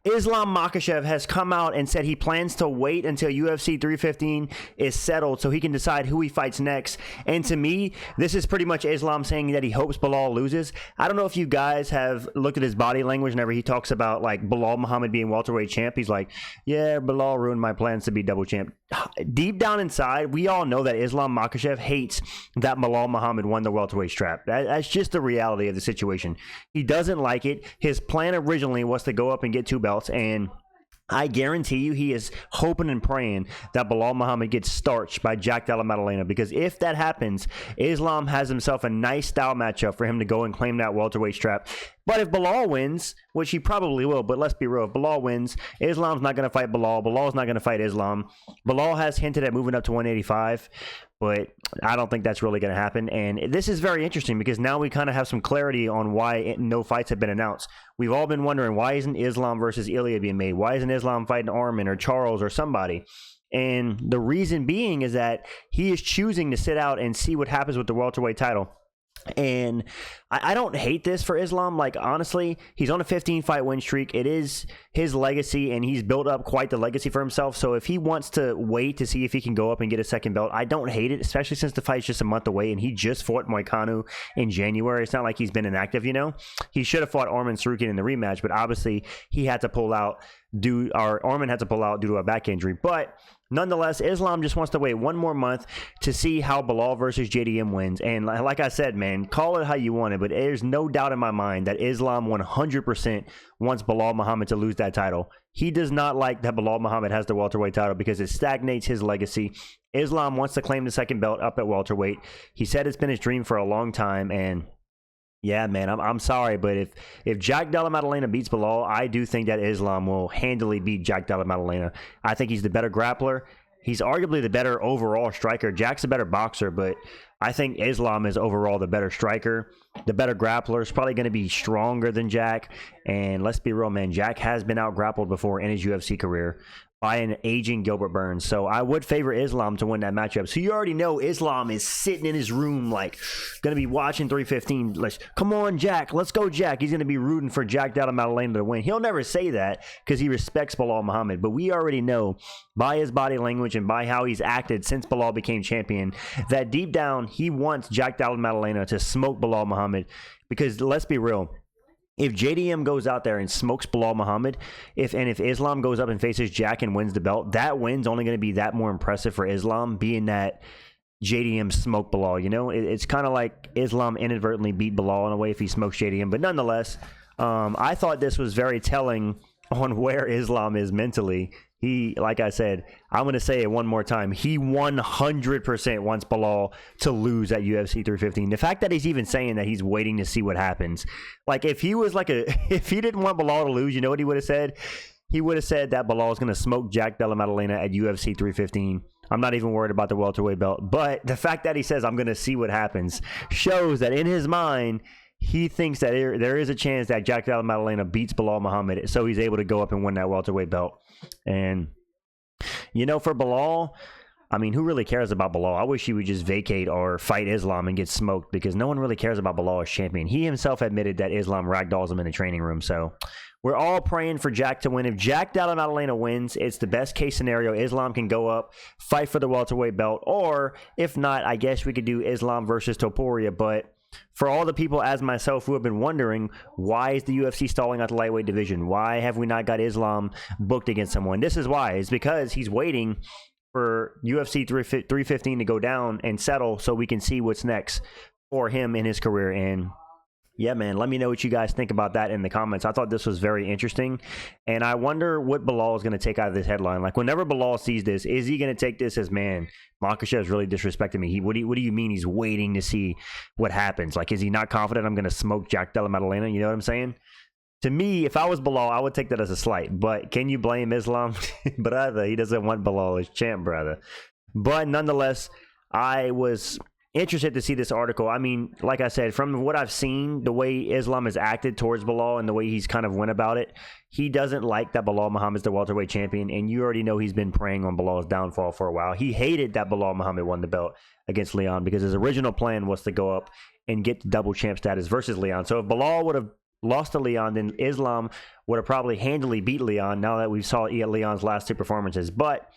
Islam Makhachev has come out and said he plans to wait until UFC 315 is settled so he can decide who he fights next. And to me, this is pretty much Islam saying that he hopes Belal loses. I don't know if you guys have looked at his body language whenever he talks about like Belal Muhammad being welterweight champ. He's like, yeah, Belal ruined my plans to be double champ. Deep down inside, we all know that Islam Makhachev hates that Belal Muhammad won the welterweight strap. That's just the reality of the situation. He doesn't like it. His plan originally was to go up and get 2 belts, and I guarantee you he is hoping and praying that Belal Muhammad gets starched by Della Maddalena, because if that happens, Islam has himself a nice style matchup for him to go and claim that welterweight strap. But if Belal wins, which he probably will, but let's be real, if Belal wins, Islam's not going to fight Belal. Belal's not going to fight Islam. Belal has hinted at moving up to 185, but I don't think that's really going to happen. And this is very interesting because now we kind of have some clarity on why no fights have been announced. We've all been wondering, why isn't Islam versus Ilya being made? Why isn't Islam fighting Arman or Charles or somebody? And the reason being is that he is choosing to sit out and see what happens with the welterweight title. And I don't hate this for Islam. Like, honestly, he's on a 15-fight win streak. It is his legacy, and he's built up quite the legacy for himself. So if he wants to wait to see if he can go up and get a second belt, I don't hate it, especially since the fight's just a month away, and he just fought Moicano in January. It's not like he's been inactive, you know? He should have fought Arman Sarukian in the rematch, but obviously he had to pull out Arman had to pull out due to a back injury. But nonetheless, Islam just wants to wait one more month to see how Belal versus JDM wins. And like I said, man, call it how you want it, but there's no doubt in my mind that Islam 100% wants Belal Muhammad to lose that title. He does not like that Belal Muhammad has the welterweight title because it stagnates his legacy. Islam wants to claim the second belt up at welterweight. He said it's been his dream for a long time, and yeah, man, I'm sorry, but if Della Maddalena beats Belal, I do think that Islam will handily beat Della Maddalena. I think he's the better grappler. He's arguably the better overall striker. Jack's a better boxer, but I think Islam is overall the better striker. The better grappler is probably going to be stronger than Jack. And let's be real, man, Jack has been out-grappled before in his UFC career by an aging Gilbert Burns. So I would favor Islam to win that matchup. So you already know Islam is sitting in his room, like, going to be watching 315. Come on, Jack. Let's go, Jack. He's going to be rooting for Della Maddalena to win. He'll never say that because he respects Belal Muhammad. But we already know by his body language and by how he's acted since Belal became champion that deep down he wants Della Maddalena to smoke Belal Muhammad. Because let's be real, if JDM goes out there and smokes Belal Muhammad, if Islam goes up and faces Jack and wins the belt, that win's only going to be that more impressive for Islam, being that JDM smoked Belal. You know, it's kind of like Islam inadvertently beat Belal in a way if he smokes JDM. But nonetheless, I thought this was very telling on where Islam is mentally. He, like I said, I'm going to say it one more time. He 100% wants Belal to lose at UFC 315. The fact that he's even saying that he's waiting to see what happens. Like, if he was if he didn't want Belal to lose, you know what he would have said? He would have said that Belal is going to smoke Della Maddalena at UFC 315. I'm not even worried about the welterweight belt. But the fact that he says, I'm going to see what happens, shows that in his mind, he thinks that there is a chance that Della Maddalena beats Belal Muhammad, so he's able to go up and win that welterweight belt. And, you know, for Belal, I mean, who really cares about Belal? I wish he would just vacate or fight Islam and get smoked, because no one really cares about Belal as champion. He himself admitted that Islam ragdolls him in the training room. So we're all praying for Jack to win. If Della Maddalena wins, it's the best case scenario. Islam can go up, fight for the welterweight belt, or if not, I guess we could do Islam versus Topuria. But for all the people as myself who have been wondering, why is the UFC stalling out the lightweight division? Why have we not got Islam booked against someone? This is why. It's because he's waiting for UFC 315 to go down and settle so we can see what's next for him in his career. And yeah, man, let me know what you guys think about that in the comments. I thought this was very interesting, and I wonder what Belal is going to take out of this headline. Like, whenever Belal sees this, is he going to take this as, man, Makhachev's really disrespecting me? What do you mean he's waiting to see what happens? Like, is he not confident I'm going to smoke Della Maddalena? You know what I'm saying? To me, if I was Belal, I would take that as a slight. But can you blame Islam? Brother, he doesn't want Belal as champ, brother. But nonetheless, I was interested to see this article. I mean, like I said, from what I've seen, the way Islam has acted towards Belal and the way he's kind of went about it, he doesn't like that Belal Muhammad's the welterweight champion, and you already know he's been preying on Belal's downfall for a while. He hated that Belal Muhammad won the belt against Leon because his original plan was to go up and get the double champ status versus Leon. So if Belal would have lost to Leon, then Islam would have probably handily beat Leon now that we saw Leon's last two performances. But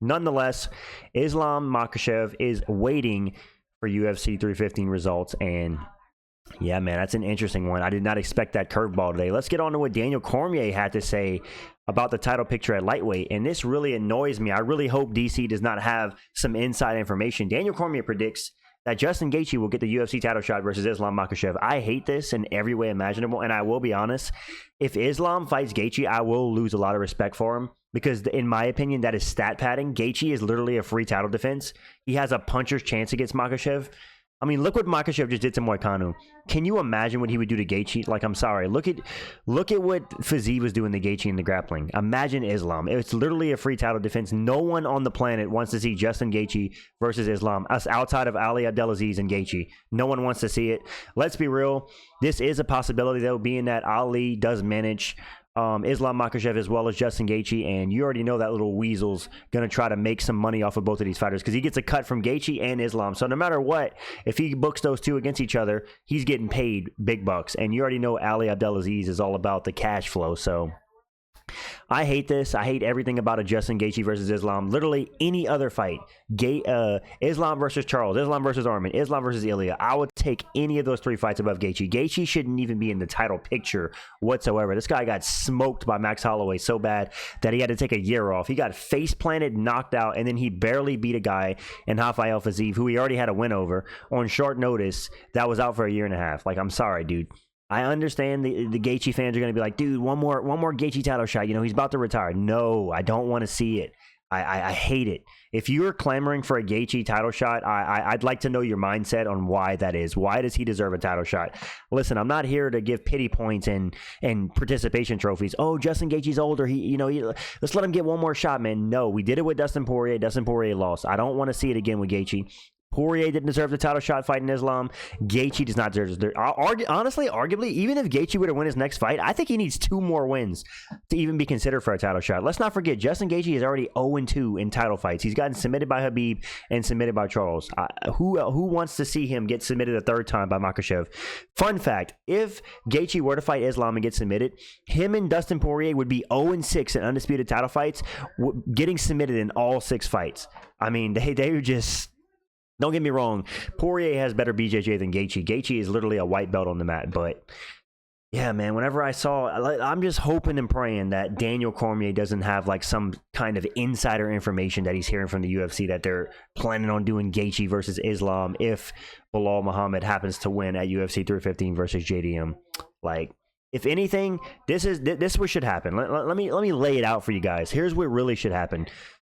nonetheless, Islam Makhachev is waiting for UFC 315 results. And yeah, man, that's an interesting one. I did not expect that curveball today. Let's get on to what Daniel Cormier had to say about the title picture at lightweight. And this really annoys me. I really hope DC does not have some inside information. Daniel Cormier predicts that Justin Gaethje will get the UFC title shot versus Islam Makhachev. I hate this in every way imaginable, and I will be honest. If Islam fights Gaethje, I will lose a lot of respect for him because, in my opinion, that is stat padding. Gaethje is literally a free title defense. He has a puncher's chance against Makhachev. I mean, look what Makhachev just did to Moicano. Can you imagine what he would do to Gaethje? Like, I'm sorry. Look at what Fiziev was doing to Gaethje in the grappling. Imagine Islam. It's literally a free title defense. No one on the planet wants to see Justin Gaethje versus Islam. Us outside of Ali Abdelaziz and Gaethje. No one wants to see it. Let's be real. This is a possibility, though, being that Ali does manage Islam Makhachev as well as Justin Gaethje, and you already know that little weasel's going to try to make some money off of both of these fighters because he gets a cut from Gaethje and Islam. So no matter what, if he books those two against each other, he's getting paid big bucks. And you already know Ali Abdelaziz is all about the cash flow. So I hate this. I hate everything about a Justin Gaethje versus Islam. Literally any other fight. Islam versus Charles, Islam versus Arman, Islam versus Ilya. I would take any of those three fights above Gaethje. Gaethje shouldn't even be in the title picture whatsoever. This guy got smoked by Max Holloway so bad that he had to take a year off. He got face planted, knocked out, and then he barely beat a guy in Rafael Fiziev, who he already had a win over, on short notice that was out for a year and a half. Like, I'm sorry, dude. I understand the Gaethje fans are going to be like, dude, one more Gaethje title shot. You know, he's about to retire. No, I don't want to see it. I hate it. If you're clamoring for a Gaethje title shot, I'd like to know your mindset on why that is. Why does he deserve a title shot? Listen, I'm not here to give pity points and participation trophies. Oh, Justin Gaethje's older. Let's let him get one more shot, man. No, we did it with Dustin Poirier. Dustin Poirier lost. I don't want to see it again with Gaethje. Poirier didn't deserve the title shot fighting Islam. Gaethje does not deserve it. Honestly, arguably, even if Gaethje were to win his next fight, I think he needs 2 more wins to even be considered for a title shot. Let's not forget, Justin Gaethje is already 0-2 in title fights. He's gotten submitted by Khabib and submitted by Charles. Who wants to see him get submitted a third time by Makhachev? Fun fact, if Gaethje were to fight Islam and get submitted, him and Dustin Poirier would be 0-6 in undisputed title fights, getting submitted in all 6 fights. I mean, they were just... Don't get me wrong, Poirier has better BJJ than Gaethje. Gaethje is literally a white belt on the mat, but yeah, man, whenever I'm just hoping and praying that Daniel Cormier doesn't have like some kind of insider information that he's hearing from the UFC that they're planning on doing Gaethje versus Islam if Belal Muhammad happens to win at UFC 315 versus JDM. Like, if anything, this what should happen. Let me lay it out for you guys. Here's what really should happen.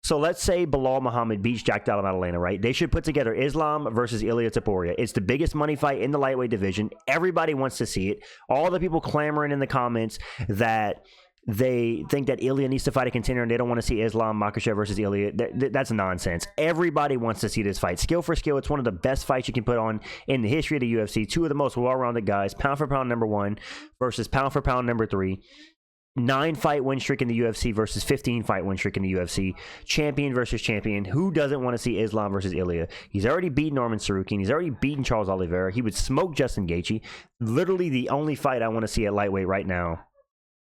So let's say Belal Muhammad beats Jack Della Maddalena, right? They should put together Islam versus Ilia Topuria. It's the biggest money fight in the lightweight division. Everybody wants to see it. All the people clamoring in the comments that they think that Ilia needs to fight a contender and they don't want to see Islam Makhachev versus Ilia. That's nonsense. Everybody wants to see this fight. Skill for skill, it's one of the best fights you can put on in the history of the UFC. 2 of the most well-rounded guys. Pound for pound number 1 versus pound for pound number 3. 9-fight win streak in the UFC versus 15-fight win streak in the UFC. Champion versus champion. Who doesn't want to see Islam versus Ilia? He's already beaten Norman Sarukian. He's already beaten Charles Oliveira. He would smoke Justin Gaethje. Literally the only fight I want to see at lightweight right now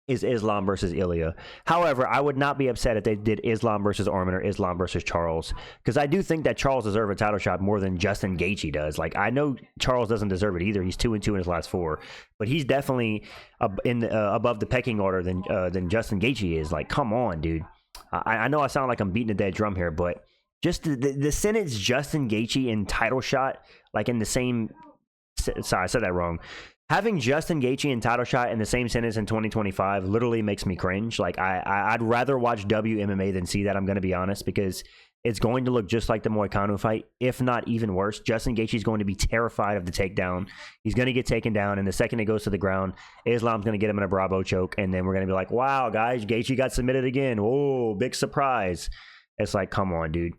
is Islam versus Ilia. However, I would not be upset if they did Islam versus Arman or Islam versus Charles, because I do think that Charles deserves a title shot more than Justin Gaethje does. Like, I know Charles doesn't deserve it either. He's 2-2 in his last 4, but he's definitely above the pecking order than Justin Gaethje is. Like, come on, dude. I know I sound like I'm beating a dead drum here, but just the sentence Justin Gaethje and title shot, like in the same... Sorry, I said that wrong. Having Justin Gaethje and title shot in the same sentence in 2025 literally makes me cringe. Like, I'd rather watch WMMA than see that, I'm going to be honest, because it's going to look just like the Moicano fight, if not even worse. Justin Gaethje is going to be terrified of the takedown. He's going to get taken down, and the second it goes to the ground, Islam's going to get him in a Bravo choke, and then we're going to be like, wow, guys, Gaethje got submitted again. Whoa, big surprise. It's like, come on, dude.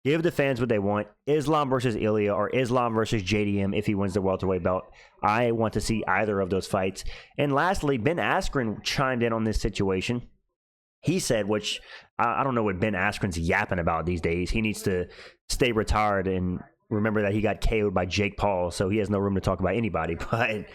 Give the fans what they want. Islam versus Ilia or Islam versus JDM if he wins the welterweight belt. I want to see either of those fights. And lastly, Ben Askren chimed in on this situation. He said, which I don't know what Ben Askren's yapping about these days. He needs to stay retired and remember that he got KO'd by Jake Paul, so he has no room to talk about anybody. But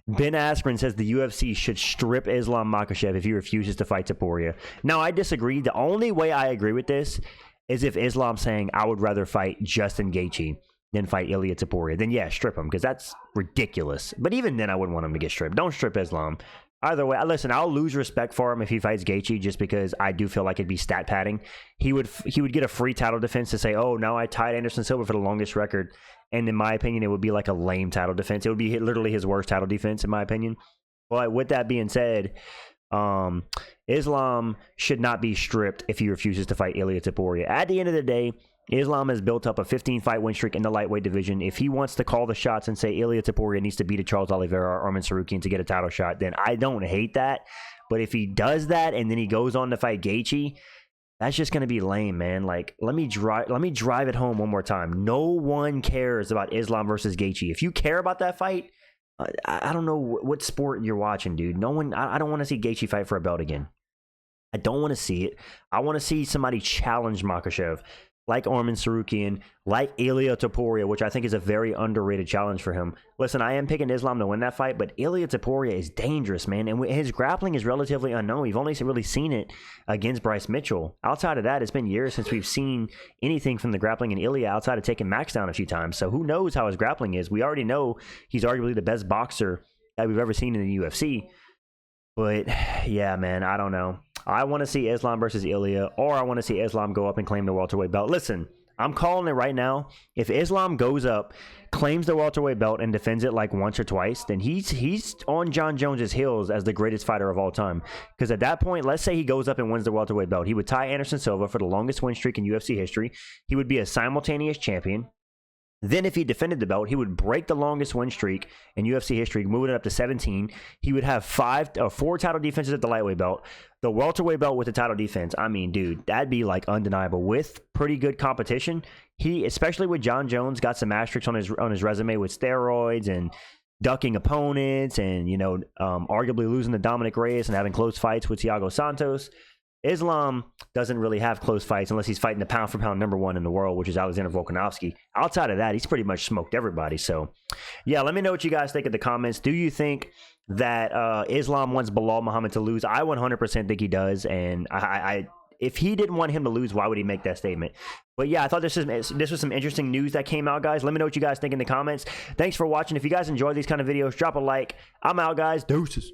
Ben Askren says the UFC should strip Islam Makhachev if he refuses to fight Topuria. Now, I disagree. The only way I agree with this is if Islam's saying, I would rather fight Justin Gaethje than fight Ilia Topuria. Then, yeah, strip him, because that's ridiculous. But even then, I wouldn't want him to get stripped. Don't strip Islam. Either way, listen, I'll lose respect for him if he fights Gaethje, just because I do feel like it'd be stat padding. He would get a free title defense to say, oh, now I tied Anderson Silva for the longest record. And in my opinion, it would be like a lame title defense. It would be literally his worst title defense, in my opinion. But with that being said, Islam should not be stripped if he refuses to fight Ilia Topuria. At the end of the day, Islam has built up a 15-fight win streak in the lightweight division. If he wants to call the shots and say Ilia Topuria needs to beat a Charles Oliveira or Arman Sarukian to get a title shot, then I don't hate that. But if he does that and then he goes on to fight Gaethje, that's just going to be lame, man. Like, let me drive it home one more time. No one cares about Islam versus Gaethje. If you care about that fight, I don't know what sport you're watching, dude. No one. I don't want to see Gaethje fight for a belt again. I don't want to see it. I want to see somebody challenge Makhachev, like Arman Sarukian, like Ilia Topuria, which I think is a very underrated challenge for him. Listen, I am picking Islam to win that fight, but Ilia Topuria is dangerous, man. And his grappling is relatively unknown. We've only really seen it against Bryce Mitchell. Outside of that, it's been years since we've seen anything from the grappling in Ilia outside of taking Max down a few times. So who knows how his grappling is? We already know he's arguably the best boxer that we've ever seen in the UFC. But yeah, man, I don't know. I want to see Islam versus Ilia, or I want to see Islam go up and claim the welterweight belt. Listen, I'm calling it right now. If Islam goes up, claims the welterweight belt, and defends it like once or twice, then he's on John Jones's heels as the greatest fighter of all time. Because at that point, let's say he goes up and wins the welterweight belt, he would tie Anderson Silva for the longest win streak in UFC history. He would be a simultaneous champion. Then if he defended the belt, he would break the longest win streak in UFC history, moving it up to 17. He would have 4 title defenses at the lightweight belt. The welterweight belt with the title defense, I mean, dude, that'd be like undeniable. With pretty good competition, he, especially with John Jones, got some asterisks on his resume with steroids and ducking opponents and, you know, arguably losing to Dominic Reyes and having close fights with Thiago Santos. Islam doesn't really have close fights unless he's fighting the pound-for-pound #1 in the world, which is Alexander Volkanovski. Outside of that, he's pretty much smoked everybody. So, yeah, let me know what you guys think in the comments. Do you think that Islam wants Belal Muhammad to lose? I 100% think he does, and if he didn't want him to lose, why would he make that statement? But yeah, I thought this was some interesting news that came out, guys. Let me know what you guys think in the comments. Thanks for watching. If you guys enjoy these kind of videos, drop a like. I'm out, guys. Deuces.